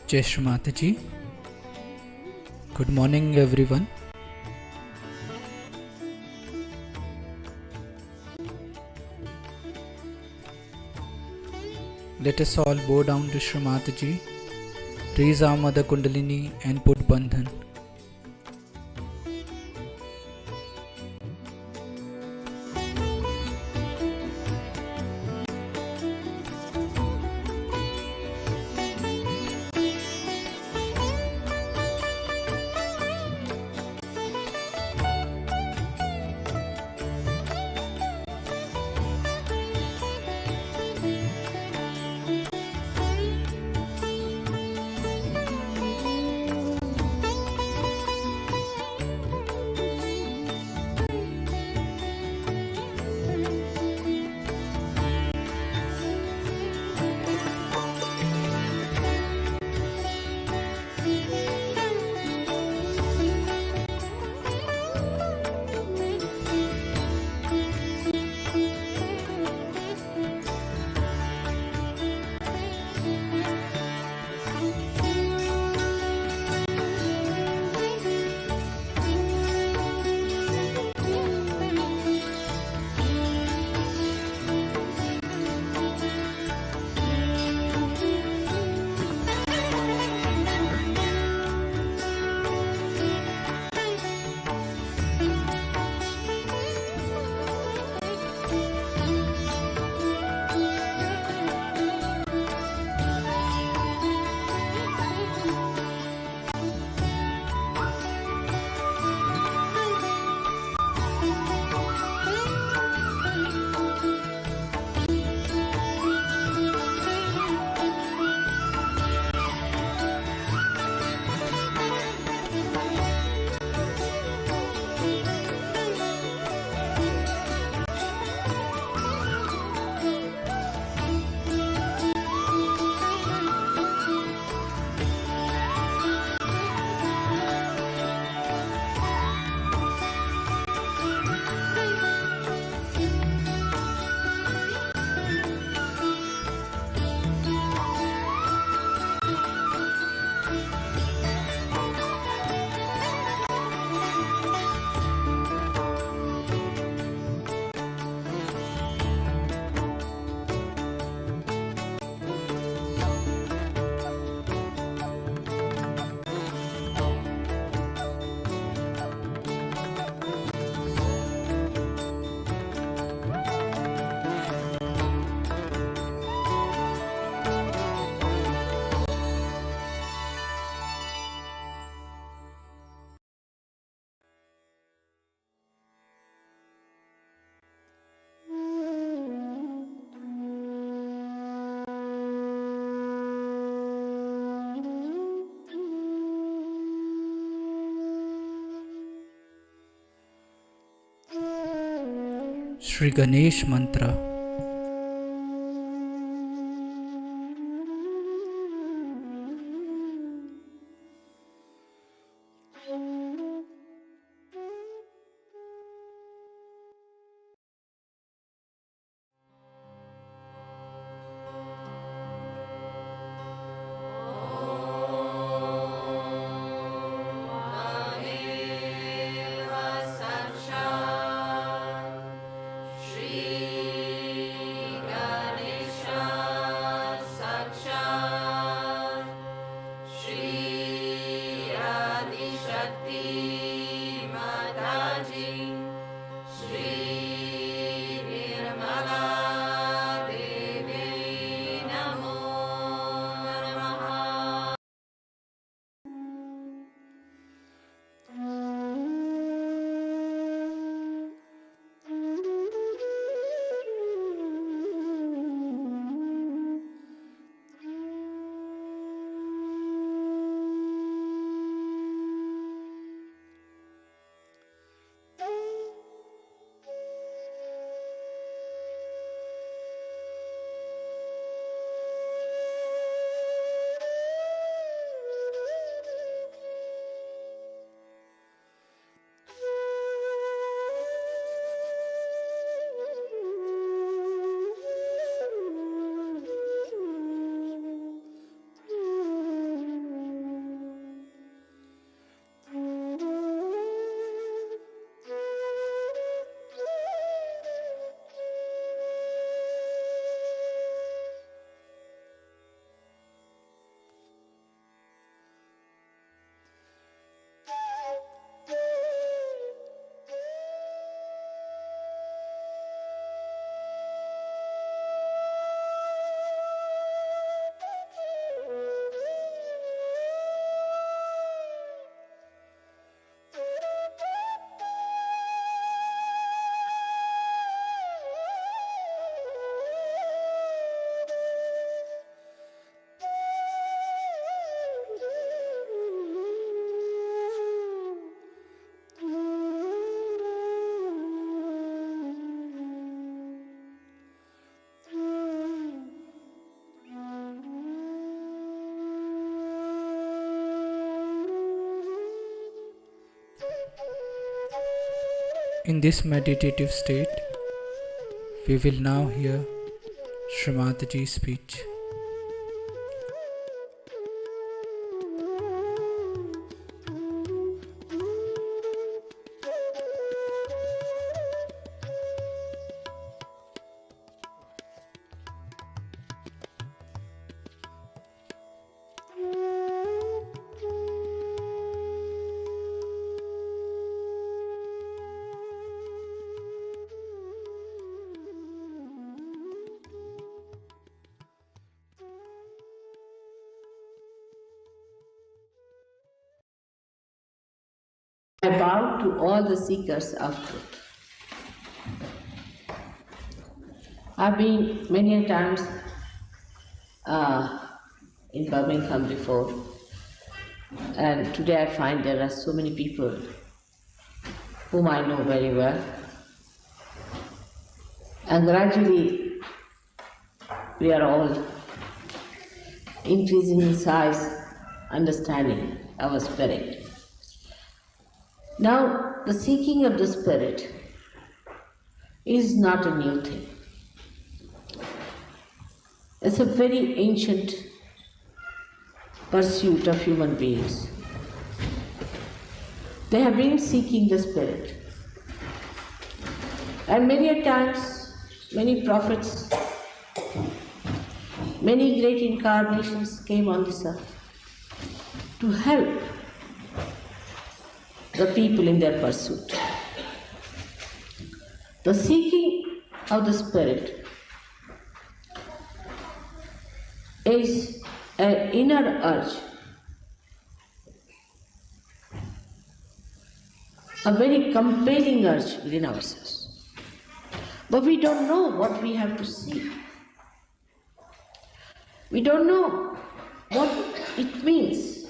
Jai Shri Mataji. Good morning, everyone. Let us all bow down to Shri Mataji, raise our Mother Kundalini and put Bandhan. Shri Ganesh Mantra. Shri In this meditative state, we will now hear Srimataji's speech. I bow to all the seekers of truth. I've been many times in Birmingham before, and today I find there are so many people whom I know very well. And gradually we are all increasing in size, understanding our spirit. Now, the seeking of the spirit is not a new thing. It's a very ancient pursuit of human beings. They have been seeking the spirit. And many a times, many prophets, many great incarnations came on this earth to help the people in their pursuit. The seeking of the spirit is an inner urge, a very compelling urge within ourselves. But we don't know what we have to seek. We don't know what it means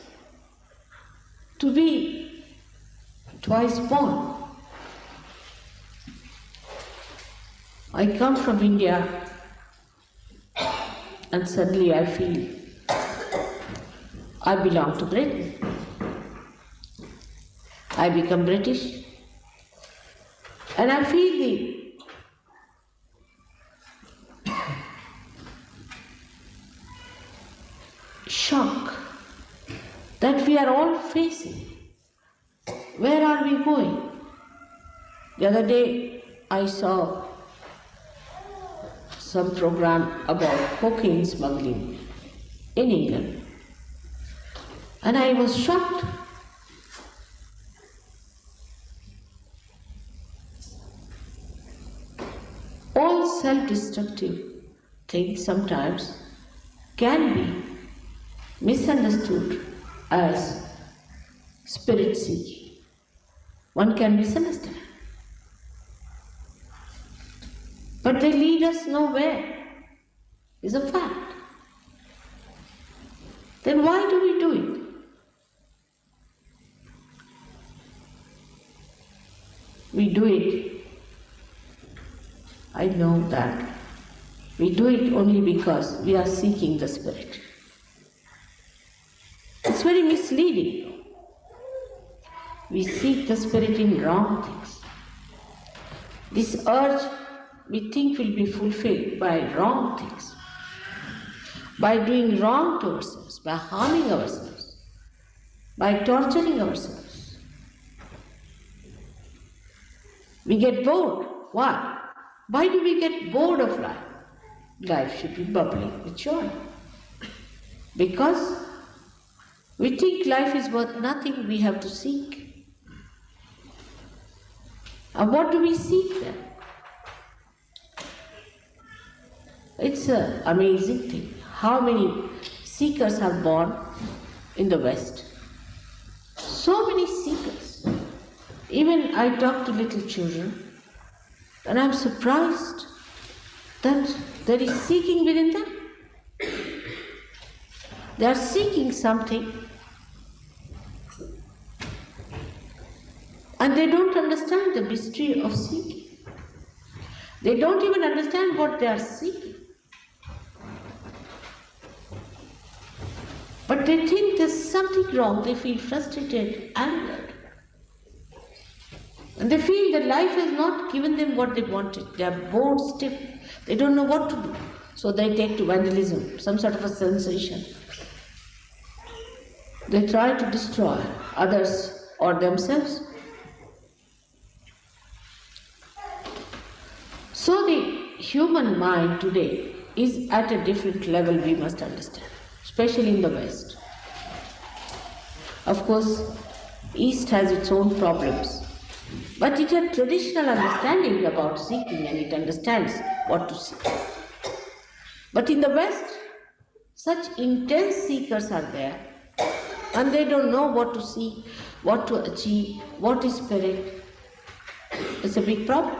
to be twice born. I come from India and suddenly I feel I belong to Britain. I become British and I feel the shock that we are all facing. Where are we going? The other day I saw some program about cocaine smuggling in England and I was shocked. All self-destructive things sometimes can be misunderstood as spirit seeking. One can misunderstand. But they lead us nowhere, is a fact. Then why do we do it? We do it, I know that, we do it only because we are seeking the spirit. It's very misleading. We seek the spirit in wrong things. This urge we think will be fulfilled by wrong things, by doing wrong to ourselves, by harming ourselves, by torturing ourselves. We get bored. Why? Why do we get bored of life? Life should be bubbling with joy. Because we think life is worth nothing, we have to seek. And what do we seek then? It's an amazing thing. How many seekers are born in the West? So many seekers. Even I talk to little children and I'm surprised that there is seeking within them. They are seeking something and they don't understand the mystery of seeking. They don't even understand what they are seeking. But they think there's something wrong, they feel frustrated, angered. And they feel that life has not given them what they wanted. They are bored, stiff. They don't know what to do. So they take to vandalism, some sort of a sensation. They try to destroy others or themselves. So the human mind today is at a different level, we must understand, especially in the West. Of course, East has its own problems, but it has traditional understanding about seeking and it understands what to seek. But in the West, such intense seekers are there and they don't know what to seek, what to achieve, what is spirit. It's a big problem.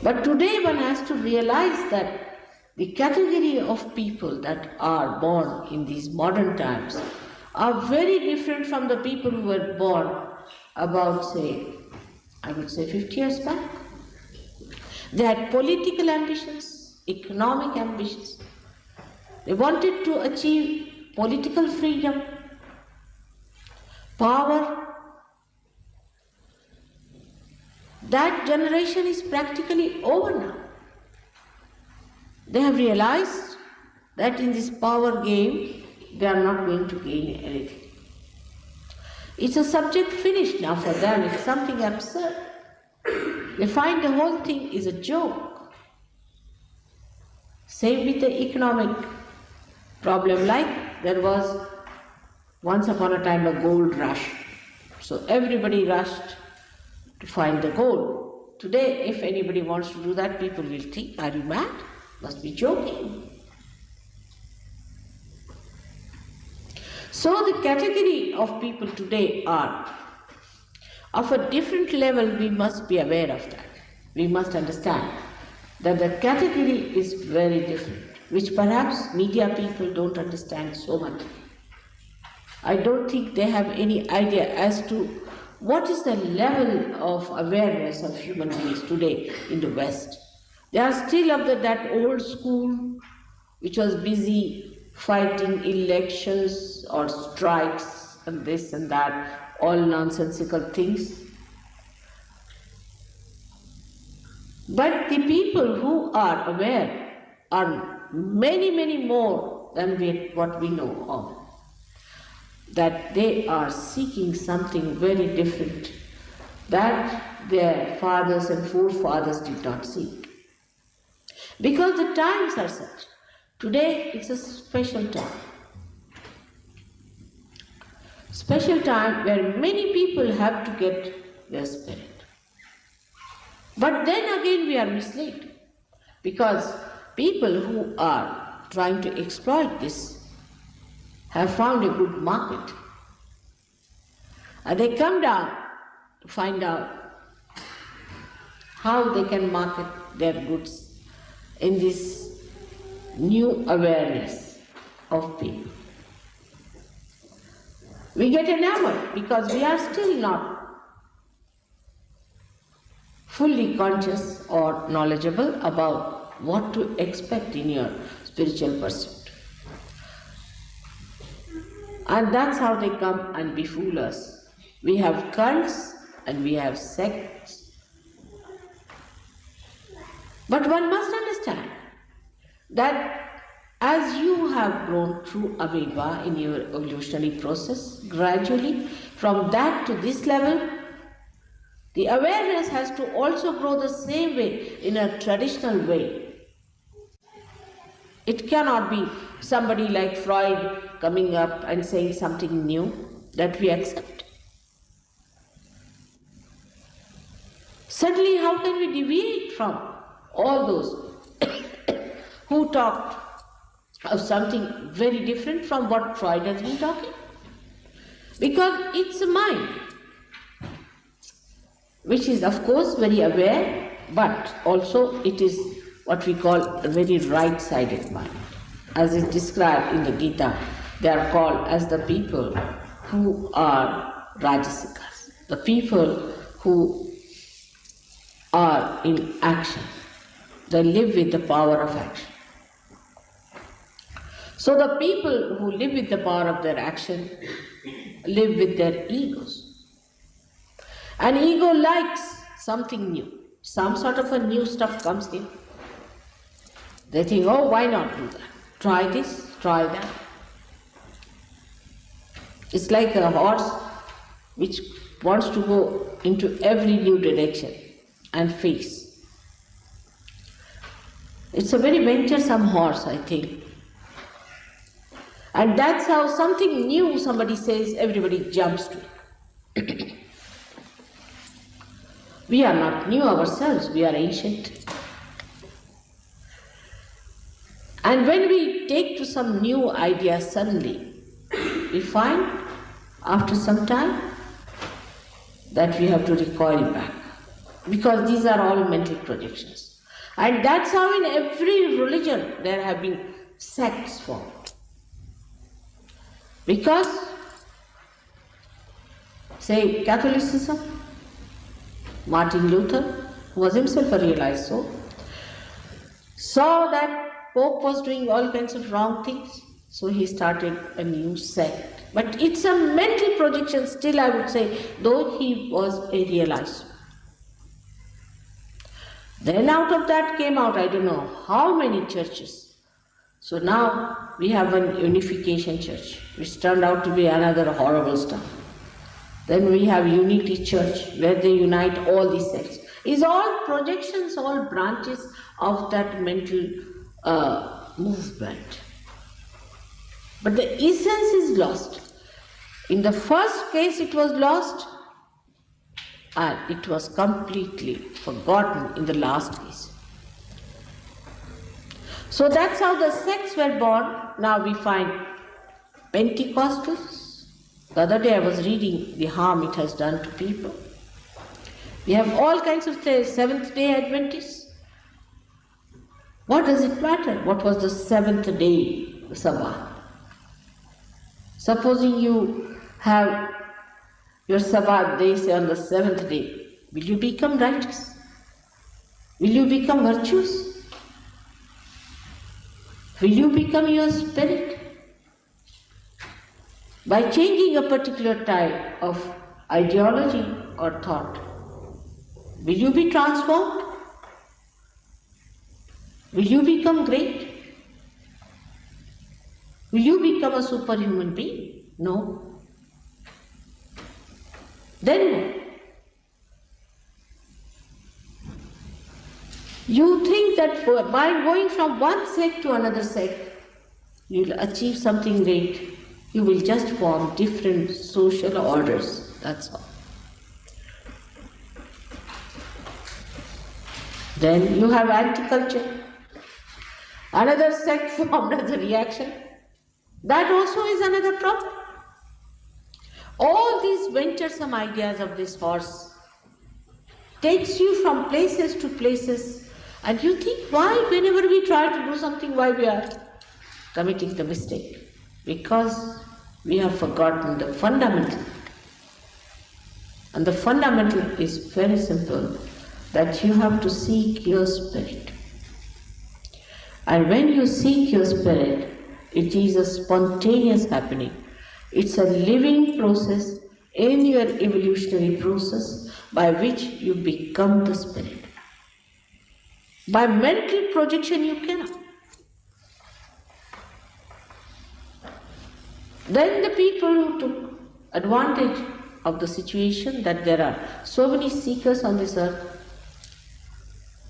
But today one has to realize that the category of people that are born in these modern times are very different from the people who were born about, I would say 50 years back. They had political ambitions, economic ambitions. They wanted to achieve political freedom, power. That generation is practically over now. They have realized that in this power game, they are not going to gain anything. It's a subject finished now for them. It's something absurd. They find the whole thing is a joke. Same with the economic problem, like there was once upon a time a gold rush. So everybody rushed to find the gold. Today, if anybody wants to do that, people will think, are you mad? Must be joking. So the category of people today are of a different level. We must be aware of that. We must understand that the category is very different, which perhaps media people don't understand so much. I don't think they have any idea as to what is the level of awareness of human beings today in the West. They are still of that old school which was busy fighting elections or strikes and this and that, all nonsensical things. But the people who are aware are many, many more than what we know of. That they are seeking something very different that their fathers and forefathers did not seek. Because the times are such. Today it's a special time. Special time where many people have to get their spirit. But then again we are misled. Because people who are trying to exploit this have found a good market. And they come down to find out how they can market their goods in this new awareness of people. We get enamored because we are still not fully conscious or knowledgeable about what to expect in your spiritual pursuit. And that's how they come and befool us. We have cults and we have sects. But one must understand that as you have grown through Aveva in your evolutionary process, gradually from that to this level, the awareness has to also grow the same way, in a traditional way. It cannot be somebody like Freud coming up and saying something new that we accept. Suddenly, how can we deviate from all those who talked of something very different from what Freud has been talking? Because it's a mind which is of course very aware, but also it is what we call a very right-sided mind. As is described in the Gita, they are called as the people who are Rajasikas, the people who are in action. They live with the power of action. So the people who live with the power of their action live with their egos. An ego likes something new. Some sort of a new stuff comes in. They think, oh, why not do that? Try this, try that. It's like a horse which wants to go into every new direction and face. It's a very venturesome horse, I think. And that's how something new somebody says, everybody jumps to it. We are not new ourselves, we are ancient. And when we take to some new idea suddenly, we find after some time that we have to recoil back, because these are all mental projections. And that's how in every religion there have been sects formed. Because, say, Catholicism, Martin Luther, who was himself a realized soul, saw that Pope was doing all kinds of wrong things, so he started a new sect. But it's a mental projection still, I would say, though he was a realized soul. Then out of that came out, I don't know how many churches. So now we have an unification church, which turned out to be another horrible stuff. Then we have unity church, where they unite all these sects. It's all projections, all branches of that mental movement. But the essence is lost. In the first case it was lost, and it was completely forgotten in the last case. So that's how the sects were born. Now we find Pentecostals. The other day I was reading the harm it has done to people. We have all kinds of Seventh-day Adventists. What does it matter? What was the seventh day Sabbath? Supposing you have your Sabbath day, say on the seventh day, will you become righteous? Will you become virtuous? Will you become your spirit? By changing a particular type of ideology or thought, will you be transformed? Will you become great? Will you become a superhuman being? No. Then what? You think that by going from one sect to another sect, you'll achieve something great. You will just form different social orders, that's all. Then you have anti-culture. Another sect formed as a reaction. That also is another problem. All these venturesome ideas of this horse takes you from places to places, and you think, why whenever we try to do something, why we are committing the mistake? Because we have forgotten the fundamental. And the fundamental is very simple, that you have to seek your spirit. And when you seek your spirit, it is a spontaneous happening. It's a living process in your evolutionary process by which you become the spirit. By mental projection you cannot. Then the people who took advantage of the situation that there are so many seekers on this earth,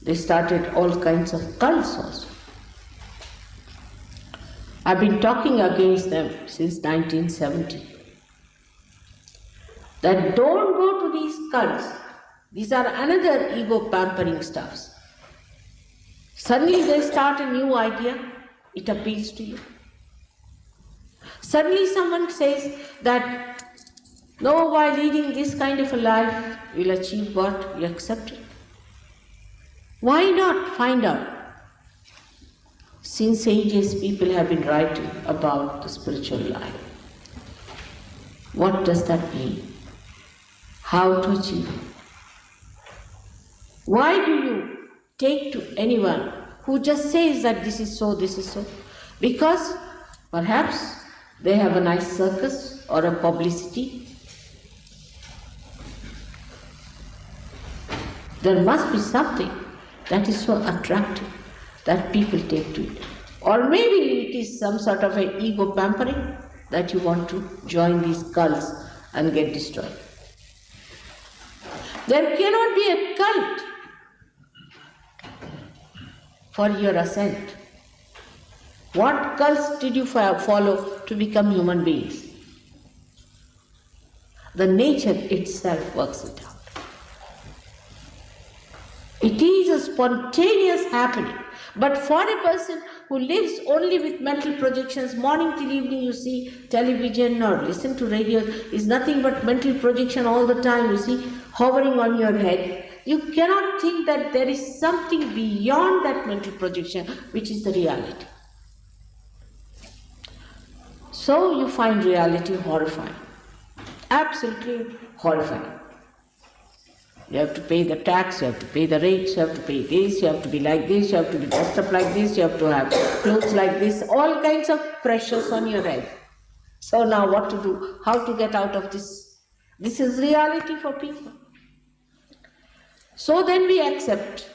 they started all kinds of cults also. I've been talking against them since 1970. That don't go to these cults. These are another ego pampering stuffs. Suddenly they start a new idea, it appeals to you. Suddenly someone says that, no, by leading this kind of a life, you'll achieve what? You accept it. Why not find out? Since ages, people have been writing about the spiritual life. What does that mean? How to achieve it? Why do you take to anyone who just says that this is so, this is so? Because perhaps they have a nice circus, or a publicity. There must be something that is so attractive that people take to it. Or maybe it is some sort of an ego pampering that you want to join these cults and get destroyed. There cannot be a cult for your ascent. What cults did you follow to become human beings? The nature itself works it out. It is a spontaneous happening. But for a person who lives only with mental projections, morning till evening you see television or listen to radio, is nothing but mental projection all the time, you see, hovering on your head. You cannot think that there is something beyond that mental projection, which is the reality. So you find reality horrifying, absolutely horrifying. You have to pay the tax, you have to pay the rates, you have to pay this, you have to be like this, you have to be dressed up like this, you have to have clothes like this, all kinds of pressures on your head. So now what to do? How to get out of this? This is reality for people. So then we accept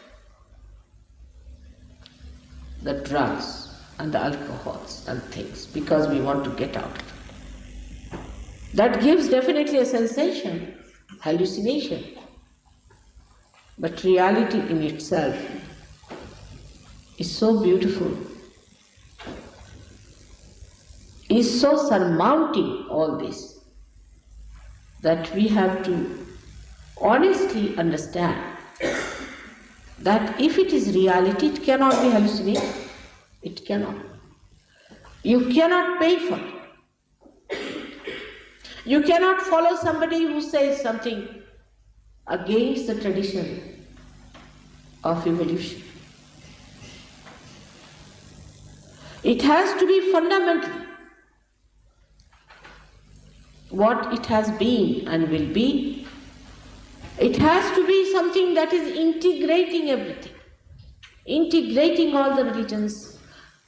the drugs and the alcohols and things because we want to get out of it. That gives definitely a sensation, hallucination. But reality in itself is so beautiful, is so surmounting all this, that we have to honestly understand that if it is reality, it cannot be hallucination. It cannot. You cannot pay for it. You cannot follow somebody who says something against the tradition of evolution. It has to be fundamental. What it has been and will be, it has to be something that is integrating everything, integrating all the religions,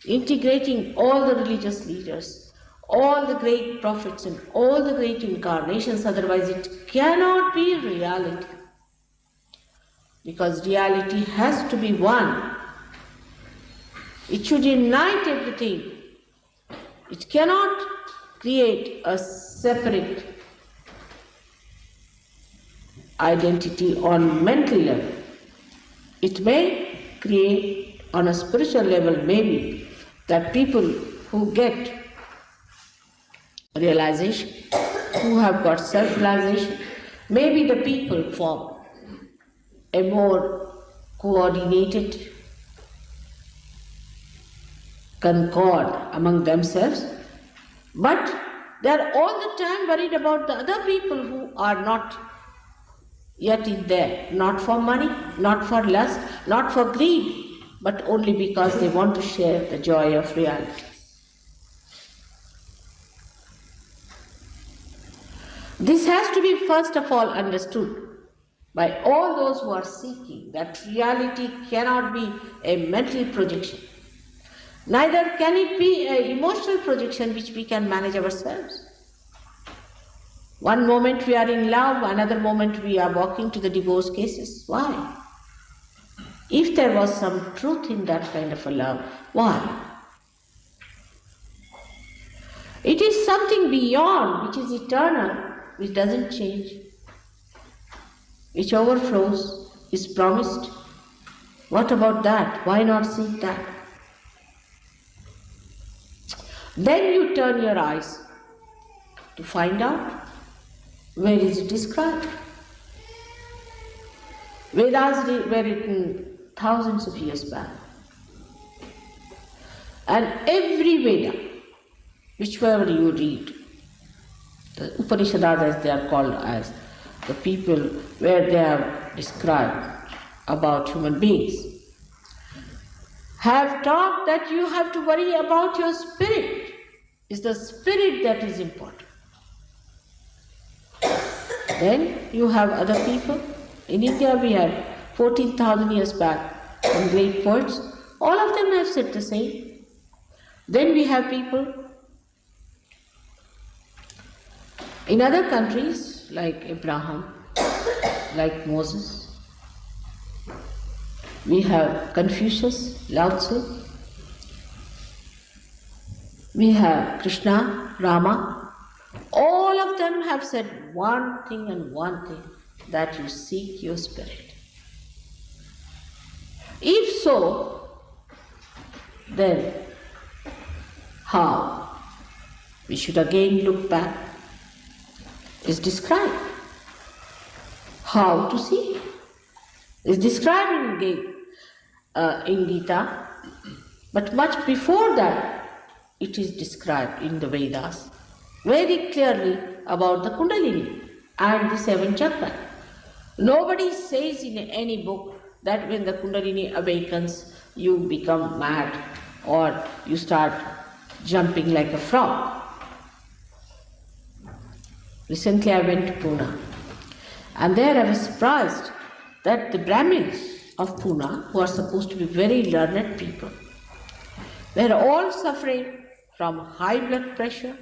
integrating all the religious leaders, all the great prophets and all the great incarnations, otherwise it cannot be reality. Because reality has to be one. It should unite everything. It cannot create a separate identity on mental level. It may create on a spiritual level, maybe, that people who get realization, who have got self-realization, maybe the people form a more coordinated concord among themselves, but they are all the time worried about the other people who are not yet in there, not for money, not for lust, not for greed, but only because they want to share the joy of reality. This has to be first of all understood by all those who are seeking that reality cannot be a mental projection. Neither can it be an emotional projection which we can manage ourselves. One moment we are in love, another moment we are walking to the divorce cases. Why? If there was some truth in that kind of a love, why? It is something beyond, which is eternal, which doesn't change, which overflows, is promised. What about that? Why not seek that? Then you turn your eyes to find out where is it described. Vedas were written thousands of years back. And every Veda, whichever you read, the Upanishads as they are called, as the people where they are described about human beings, have taught that you have to worry about your spirit. It's the spirit that is important. Then you have other people. In India we have 14,000 years back some great poets. All of them have said the same. Then we have people In other countries like Abraham, like Moses, we have Confucius, Lao Tzu, we have Krishna, Rama. All of them have said one thing and one thing, that you seek your spirit. If so, then how? We should again look back. Is described. How to seek? Is described in Gita, but much before that, it is described in the Vedas very clearly about the Kundalini and the 7 chakras. Nobody says in any book that when the Kundalini awakens, you become mad or you start jumping like a frog. Recently I went to Pune, and there I was surprised that the Brahmins of Pune, who are supposed to be very learned people, were all suffering from high blood pressure,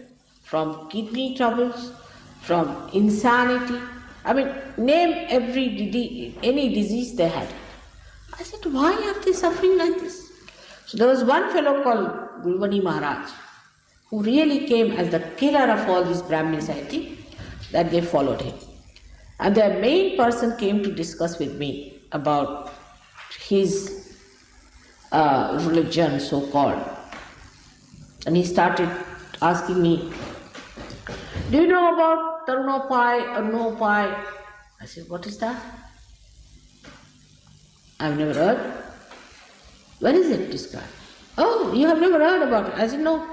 from kidney troubles, from insanity. I mean, name any disease they had. I said, why are they suffering like this? So there was one fellow called Gulwani Maharaj, who really came as the killer of all these Brahmins, I think, that they followed him. And their main person came to discuss with me about his religion, so-called. And he started asking me, do you know about Tarunopai or Nopai? I said, what is that? I've never heard. Where is it described? Oh, you have never heard about it? I said, no.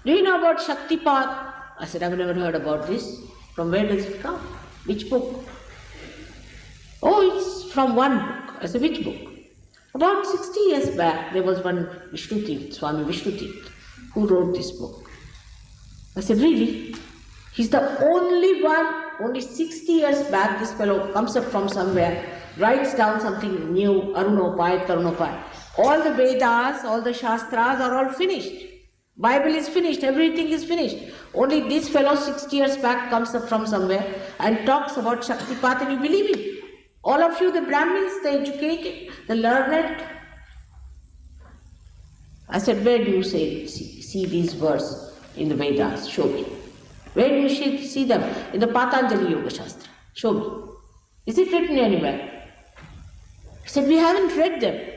Do you know about Shaktipat? I said, I've never heard about this. From where does it come? Which book? Oh, it's from one book. I said, which book? About 60 years back, there was one Vishnutirth, Swami Vishnutirth, who wrote this book. I said, really? He's the only one, only 60 years back, this fellow comes up from somewhere, writes down something new, Arunopai, Tarunopai. All the Vedas, all the Shastras are all finished. Bible is finished, everything is finished. Only this fellow 60 years back comes up from somewhere and talks about Shaktipat, and you believe him. All of you, the Brahmins, the educated, the learned. I said, where do you see these verses in the Vedas? Show me. Where do you see them? In the Patanjali Yoga Shastra. Show me. Is it written anywhere? He said, we haven't read them.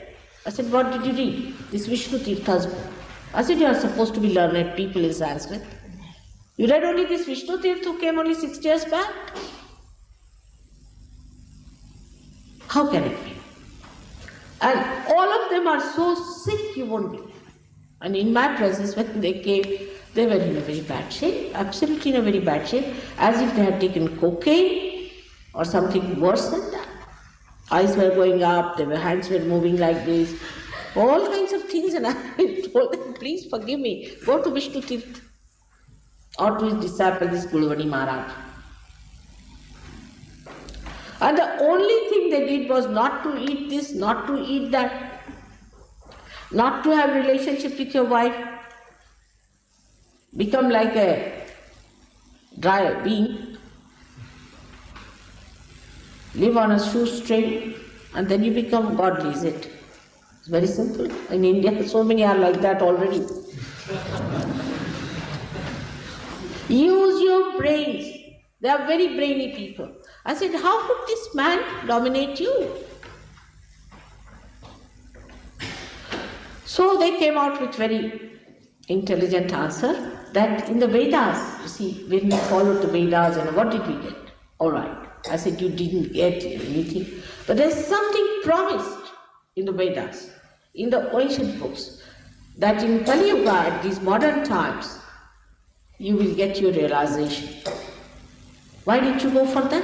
I said, what did you read? This Vishnu Tirtha's book. I said, you are supposed to be learned people in Sanskrit. You read only this Vishnu Tirth who came only 6 years back? How can it be? And all of them are so sick, you won't believe. And in my presence, when they came, they were in a very bad shape, absolutely in a very bad shape, as if they had taken cocaine or something worse than that. Eyes were going up, their hands were moving like this, all kinds of things, and I told them, please forgive me, go to Vishnu Tirth or to his disciple, this Gulwani Maharaj. And the only thing they did was not to eat this, not to eat that, not to have relationship with your wife, become like a dry bean, live on a shoestring, and then you become godly, is it? It's very simple. In India, so many are like that already. Use your brains. They are very brainy people. I said, how could this man dominate you? So they came out with very intelligent answer that in the Vedas, you see, when we followed the Vedas, and what did we get? All right. I said, you didn't get anything. But there's something promised in the Vedas, in the ancient books, that in Kali Yuga, at these modern times, you will get your realization. Why did you go for that?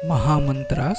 Mahamantras.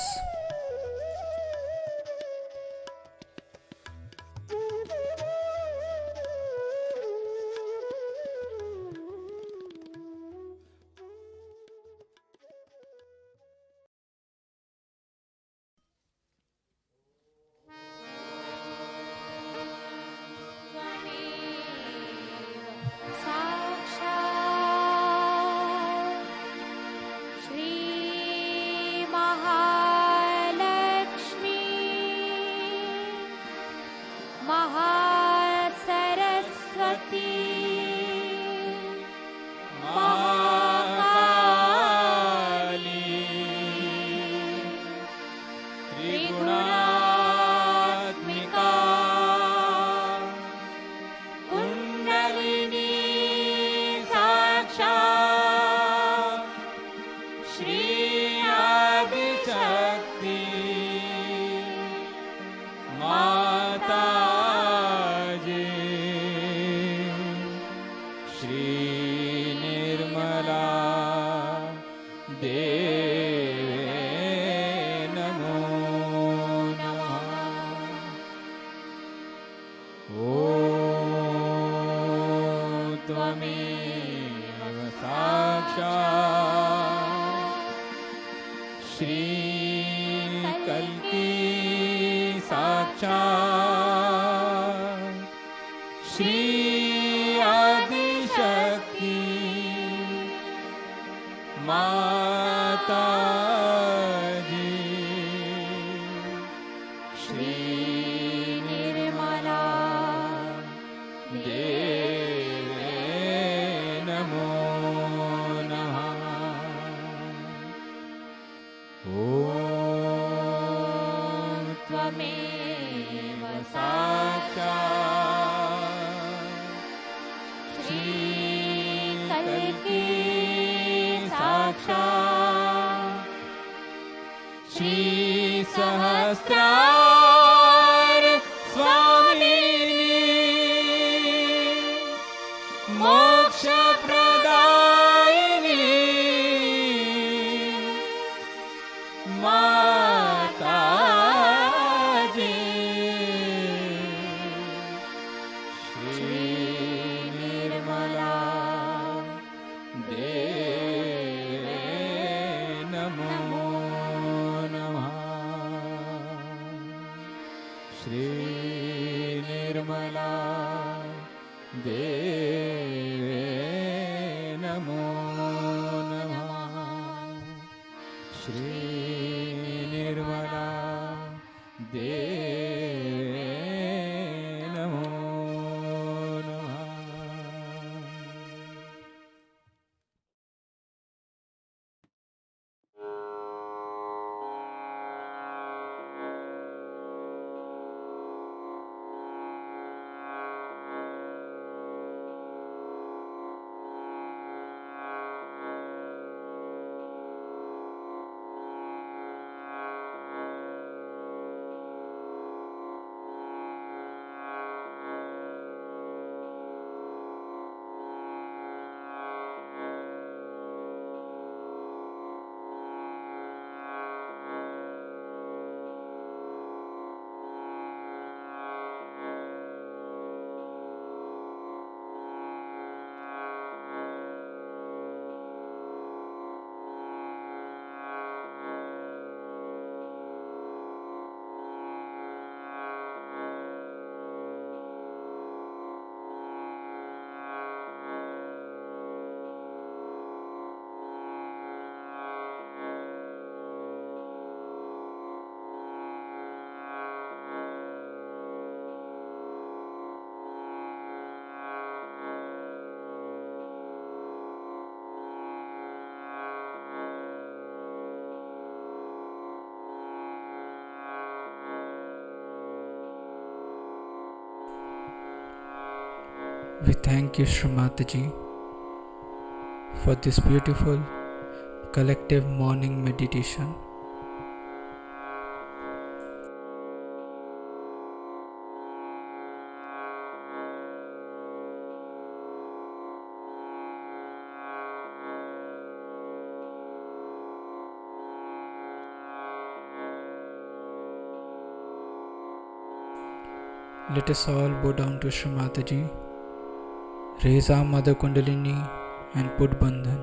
We thank you, Srimataji, for this beautiful collective morning meditation. Let us all bow down to Shri Mataji, raise our Mother Kundalini and put Bandhan.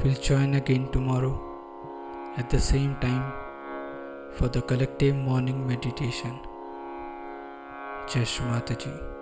We'll join again tomorrow at the same time for the collective morning meditation. Jai Shri Mataji.